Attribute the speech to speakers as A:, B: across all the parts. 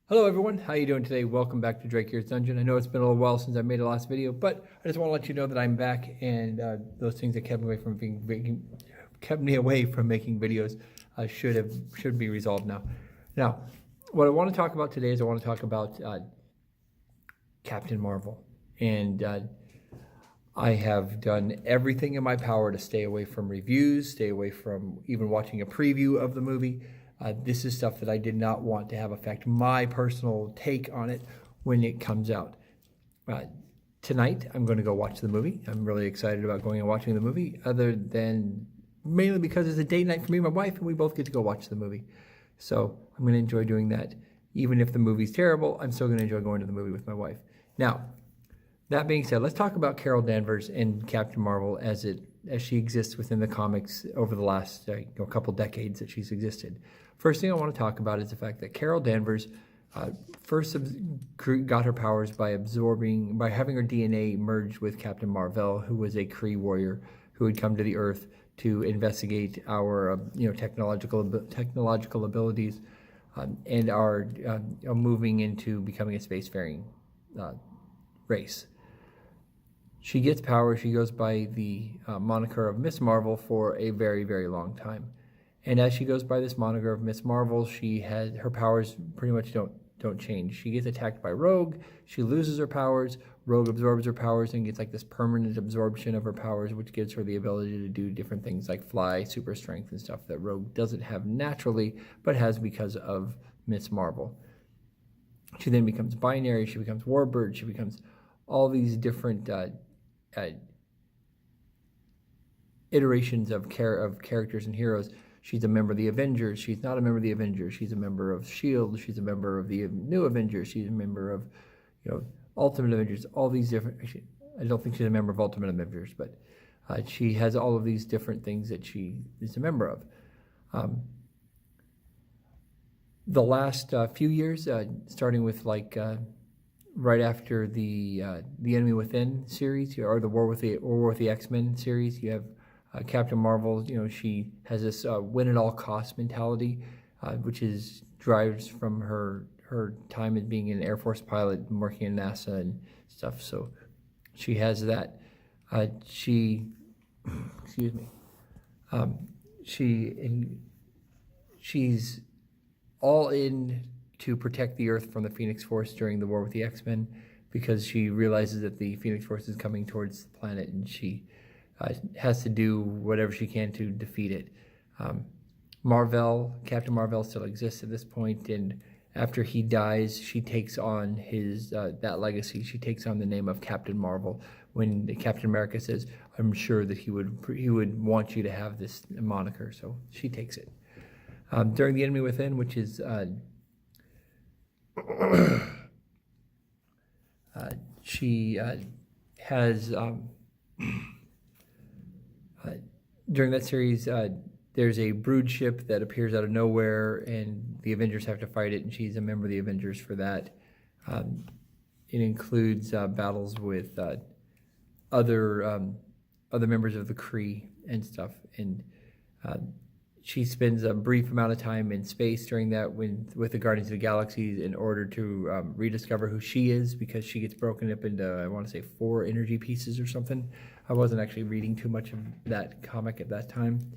A: Hello everyone, how you doing today? Welcome back to Drake Gears Dungeon. I know it's been a little while since I made a last video, but I just want to let you know that I'm back, and those things that kept me away from making videos should be resolved now. Now, what I want to talk about today is I want to talk about Captain Marvel, and I have done everything in my power to stay away from reviews, stay away from even watching a preview of the movie. This is stuff that I did not want to have affect my personal take on it when it comes out. Tonight, I'm going to go watch the movie. I'm really excited about going and watching the movie, other than mainly because it's a date night for me and my wife, and we both get to go watch the movie. So I'm going to enjoy doing that. Even if the movie's terrible, I'm still going to enjoy going to the movie with my wife. Now, that being said, let's talk about Carol Danvers and Captain Marvel as she exists within the comics over the last couple decades that she's existed. First thing I want to talk about is the fact that Carol Danvers first got her powers by having her DNA merged with Captain Marvel, who was a Kree warrior who had come to the Earth to investigate our technological abilities and are moving into becoming a spacefaring race. She gets power. She goes by the moniker of Miss Marvel for a very, very long time. And as she goes by this moniker of Miss Marvel, her powers pretty much don't change. She gets attacked by Rogue. She loses her powers. Rogue absorbs her powers and gets like this permanent absorption of her powers, which gives her the ability to do different things like fly, super strength, and stuff that Rogue doesn't have naturally, but has because of Miss Marvel. She then becomes binary. She becomes Warbird. She becomes all these different iterations of characters and heroes. She's a member of the Avengers. She's not a member of the Avengers. She's a member of S.H.I.E.L.D. She's a member of the New Avengers. She's a member of, Ultimate Avengers. All these different. I don't think she's a member of Ultimate Avengers, but she has all of these different things that she is a member of. The last few years, starting with right after the Enemy Within series, or the War with the X-Men series, you have Captain Marvel. She has this win at all costs mentality, which drives from her time as being an Air Force pilot and working in NASA and stuff. So she has that. Excuse me. She's all in to protect the Earth from the Phoenix Force during the War with the X-Men, because she realizes that the Phoenix Force is coming towards the planet, and she has to do whatever she can to defeat it. Captain Marvel still exists at this point, and after he dies, she takes on that legacy. She takes on the name of Captain Marvel. When Captain America says, "I'm sure that he would want you to have this moniker," so she takes it. During the Enemy Within, which is she has during that series, there's a brood ship that appears out of nowhere, and the Avengers have to fight it, and she's a member of the Avengers for that. It includes battles with other members of the Kree and stuff, and she spends a brief amount of time in space during that with the Guardians of the Galaxy in order to rediscover who she is, because she gets broken up into, I want to say, 4 energy pieces or something. I wasn't actually reading too much of that comic at that time.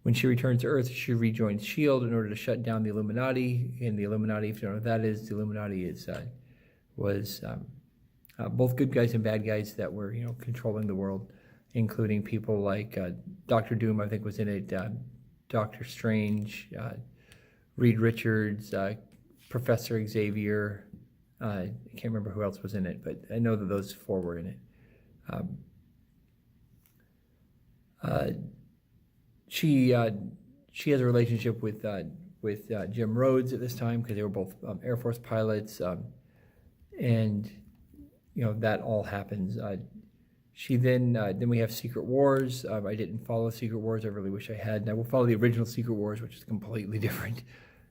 A: When she returns to Earth, she rejoins S.H.I.E.L.D. in order to shut down the Illuminati. And the Illuminati, if you don't know what that is, the Illuminati was both good guys and bad guys that were controlling the world, including people like Dr. Doom, I think, was in it, Doctor Strange, Reed Richards, Professor Xavier. I can't remember who else was in it, but I know that those 4 were in it. She has a relationship with Jim Rhodes at this time, because they were both Air Force pilots, and that all happens. Then we have Secret Wars. I didn't follow Secret Wars. I really wish I had. And I will follow the original Secret Wars, which is completely different.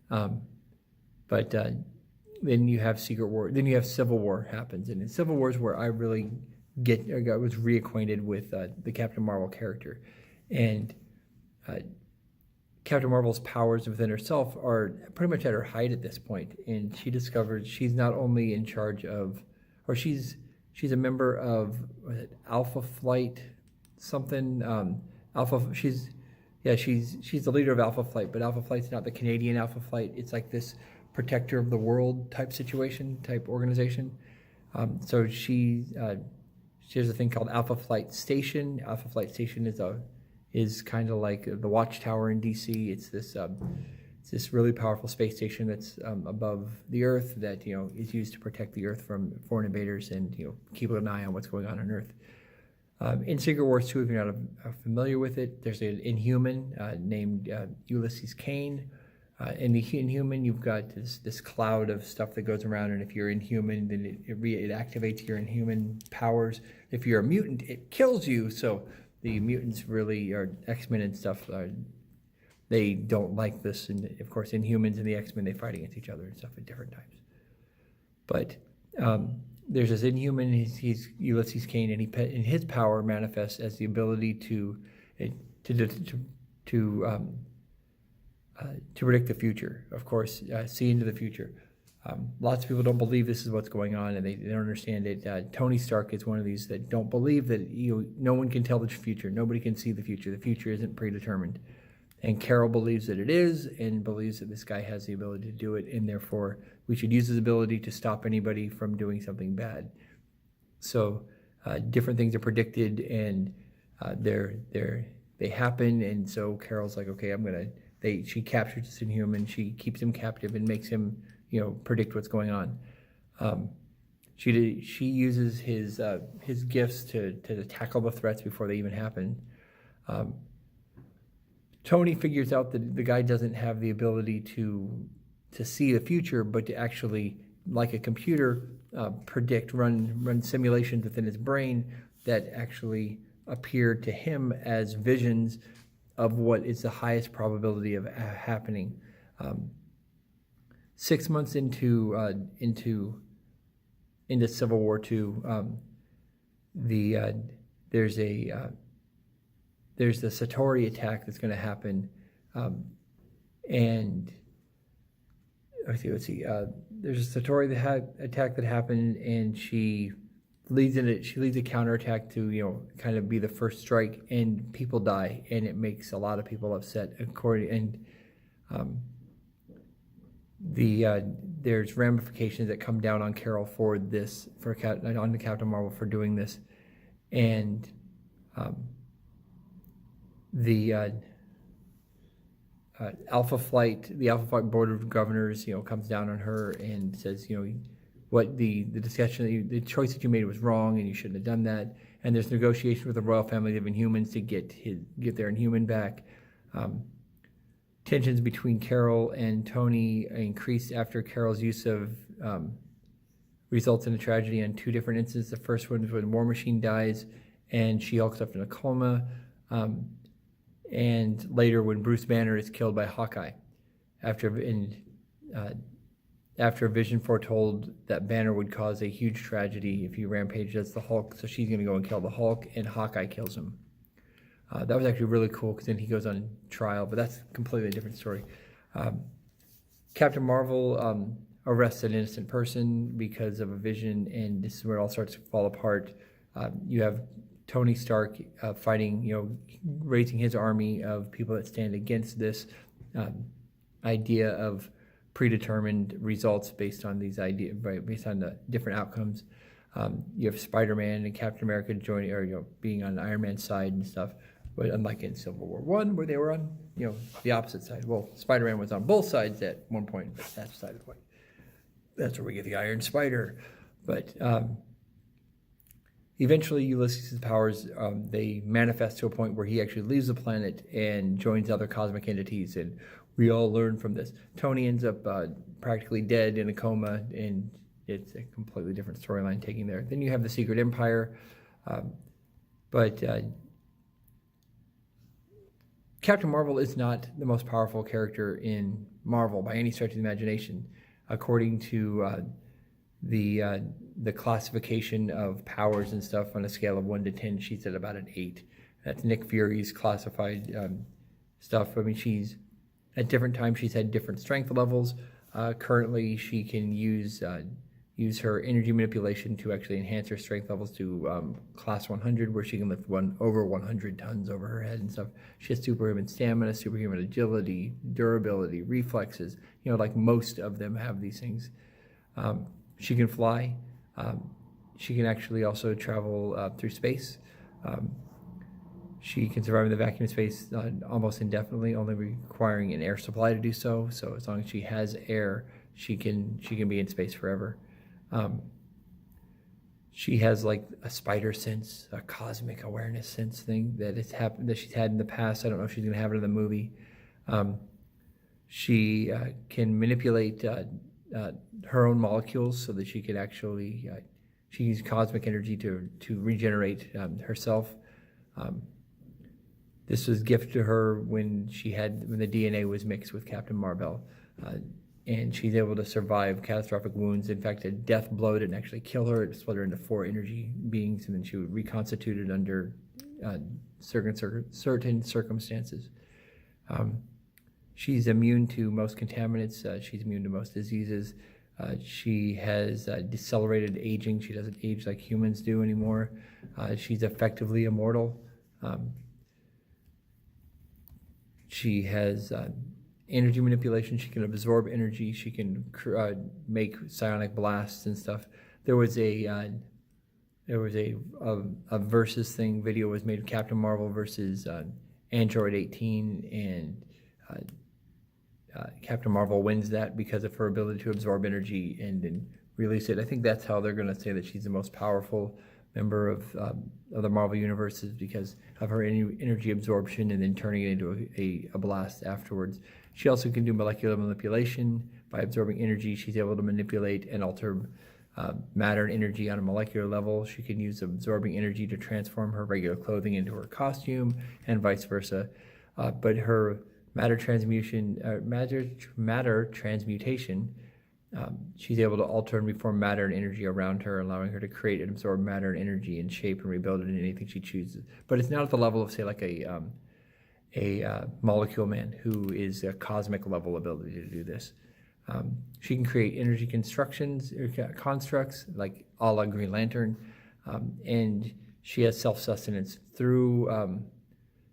A: But then you have Secret War. Then you have Civil War happens, and in Civil War is where I really was reacquainted with the Captain Marvel character, and Captain Marvel's powers within herself are pretty much at her height at this point, and she discovers she's not only in charge of, or she's a member of Alpha Flight something. She's the leader of Alpha Flight, but Alpha Flight's not the Canadian Alpha Flight. It's like this protector of the world type situation, type organization. So she has a thing called Alpha Flight Station. Alpha Flight Station is kind of like the Watchtower in DC. It's this really powerful space station that's above the Earth that is used to protect the Earth from foreign invaders and keep an eye on what's going on Earth. In Secret Wars 2, if you're not familiar with it, there's an Inhuman named Ulysses Kane. In the Inhuman, you've got this cloud of stuff that goes around, and if you're Inhuman, then it activates your Inhuman powers. If you're a mutant, it kills you. So the mutants really are X-Men and stuff. They don't like this, and of course, Inhumans and the X-Men, they fight against each other and stuff at different times. But there's this Inhuman. He's Ulysses Kane, and his power manifests as the ability to predict the future. Of course, see into the future. Lots of people don't believe this is what's going on, and they don't understand it. Tony Stark is one of these that don't believe that no one can tell the future. Nobody can see the future. The future isn't predetermined. And Carol believes that it is, and believes that this guy has the ability to do it, and therefore we should use his ability to stop anybody from doing something bad. So different things are predicted, and they happen, and so Carol's like, okay, she captures this Inhuman, she keeps him captive and makes him, predict what's going on. She uses his gifts to tackle the threats before they even happen. Tony figures out that the guy doesn't have the ability to see the future, but to actually, like a computer, predict, run simulations within his brain that actually appear to him as visions of what is the highest probability of happening. 6 months into Civil War II, there's the Satori attack that's going to happen, and let's see. There's a Satori attack that happened, and she leads a counterattack to kind of be the first strike, and people die, and it makes a lot of people upset. There's ramifications that come down on Carol on the Captain Marvel for doing this, and the Alpha Flight Board of Governors, comes down on her and says, what the discussion, the choice that you made was wrong, and you shouldn't have done that. And there's negotiation with the royal family of Inhumans to get their Inhuman back. Tensions between Carol and Tony increased after Carol's use of results in a tragedy on two different instances. The first one is when War Machine dies and She-Hulk's up in a coma. And later when Bruce Banner is killed by Hawkeye. After Vision foretold that Banner would cause a huge tragedy if he rampaged as the Hulk, so she's going to go and kill the Hulk, and Hawkeye kills him. That was actually really cool, because then he goes on trial, but that's a completely different story. Captain Marvel arrests an innocent person because of a vision, and this is where it all starts to fall apart. You have Tony Stark fighting, raising his army of people that stand against this idea of predetermined results based on these ideas, based on the different outcomes. You have Spider-Man and Captain America joining, or being on Iron Man's side and stuff. But unlike in Civil War I, where they were on, the opposite side. Well, Spider-Man was on both sides at one point, but that's beside the point. That's where we get the Iron Spider. But eventually, Ulysses' powers, they manifest to a point where he actually leaves the planet and joins other cosmic entities, and we all learn from this. Tony ends up practically dead in a coma, and it's a completely different storyline taking there. Then you have the Secret Empire, but Captain Marvel is not the most powerful character in Marvel by any stretch of the imagination. According to the classification of powers and stuff on a scale of 1 to 10, she's at about an 8. That's Nick Fury's classified stuff. I mean, she's At different times, she's had different strength levels. Currently, she can use her energy manipulation to actually enhance her strength levels to class 100, where she can lift over 100 tons over her head and stuff. She has superhuman stamina, superhuman agility, durability, reflexes. Like most of them have these things. She can fly. She can actually also travel through space. She can survive in the vacuum of space almost indefinitely, only requiring an air supply to do so. So as long as she has air, she can be in space forever. She has like a spider sense, a cosmic awareness sense thing that she's had in the past. I don't know if she's gonna have it in the movie. She can manipulate her own molecules so that she could actually she uses cosmic energy to regenerate herself. This was gifted to her when the DNA was mixed with Captain Mar-Vell, and she's able to survive catastrophic wounds. In fact, a death blow didn't actually kill her; it split her into 4 energy beings, and then she would reconstitute it under certain circumstances. She's immune to most contaminants. She's immune to most diseases. She has decelerated aging. She doesn't age like humans do anymore. She's effectively immortal. She has energy manipulation. She can absorb energy. She can make psionic blasts and stuff. There was a versus thing. Video was made of Captain Marvel versus Android 18, and Captain Marvel wins that because of her ability to absorb energy and then release it. I think that's how they're going to say that she's the most powerful member of the Marvel Universe, is because of her energy absorption and then turning it into a blast afterwards. She also can do molecular manipulation. By absorbing energy, she's able to manipulate and alter matter and energy on a molecular level. She can use absorbing energy to transform her regular clothing into her costume, and vice versa. But her matter transmutation, she's able to alter and reform matter and energy around her, allowing her to create and absorb matter and energy and shape and rebuild it in anything she chooses. But it's not at the level of, say, like a Molecule Man, who is a cosmic level ability to do this. She can create energy constructions or constructs, like a la Green Lantern, and she has self-sustenance through.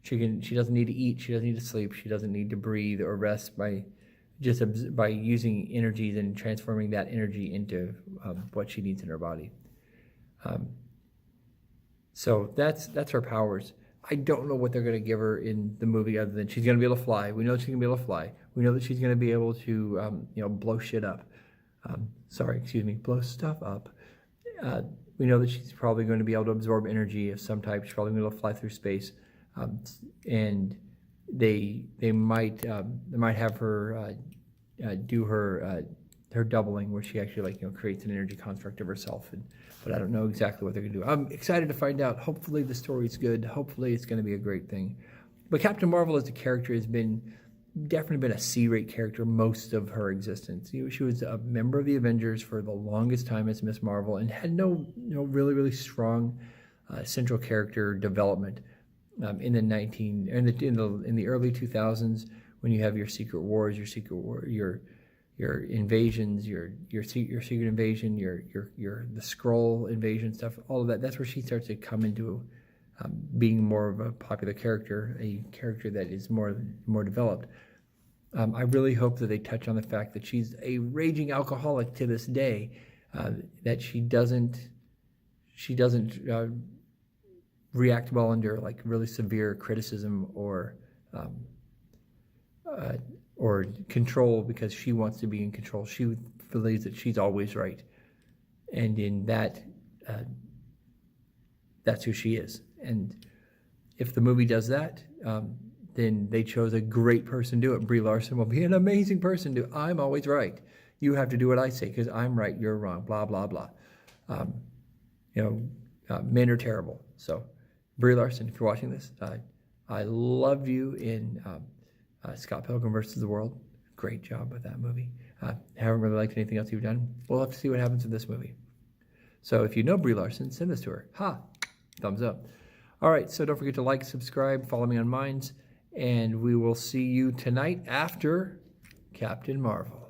A: She doesn't need to eat. She doesn't need to sleep. She doesn't need to breathe or rest by using energies and transforming that energy into what she needs in her body. So that's her powers. I don't know what they're going to give her in the movie other than she's going to be able to fly. We know she's going to be able to fly. We know that she's going to be able to blow shit up. Blow stuff up. We know that she's probably going to be able to absorb energy of some type. She's probably going to be able to fly through space, and they might have her do her doubling, where she actually creates an energy construct of herself. But I don't know exactly what they're going to do. I'm excited to find out. Hopefully the story's good. Hopefully it's going to be a great thing. But Captain Marvel as a character has definitely been a C-rate character most of her existence. She was a member of the Avengers for the longest time as Miss Marvel, and had no really, really strong central character development in the early 2000s, when you have your Secret Wars, your invasions, your secret invasion, the Skrull invasion stuff, all of that. That's where she starts to come into being more of a popular character, a character that is more developed. I really hope that they touch on the fact that she's a raging alcoholic to this day, that she doesn't react well under really severe criticism or control, because she wants to be in control. She believes that she's always right, and in that, that's who she is. And if the movie does that, then they chose a great person to do it. Brie Larson will be an amazing person to. I'm always right. You have to do what I say because I'm right. You're wrong. Blah blah blah. Men are terrible. So, Brie Larson, if you're watching this, I loved you in Scott Pilgrim vs. the World. Great job with that movie. Haven't really liked anything else you've done. We'll have to see what happens with this movie. So if you know Brie Larson, send this to her. Thumbs up. All right, so don't forget to like, subscribe, follow me on Minds, and we will see you tonight after Captain Marvel.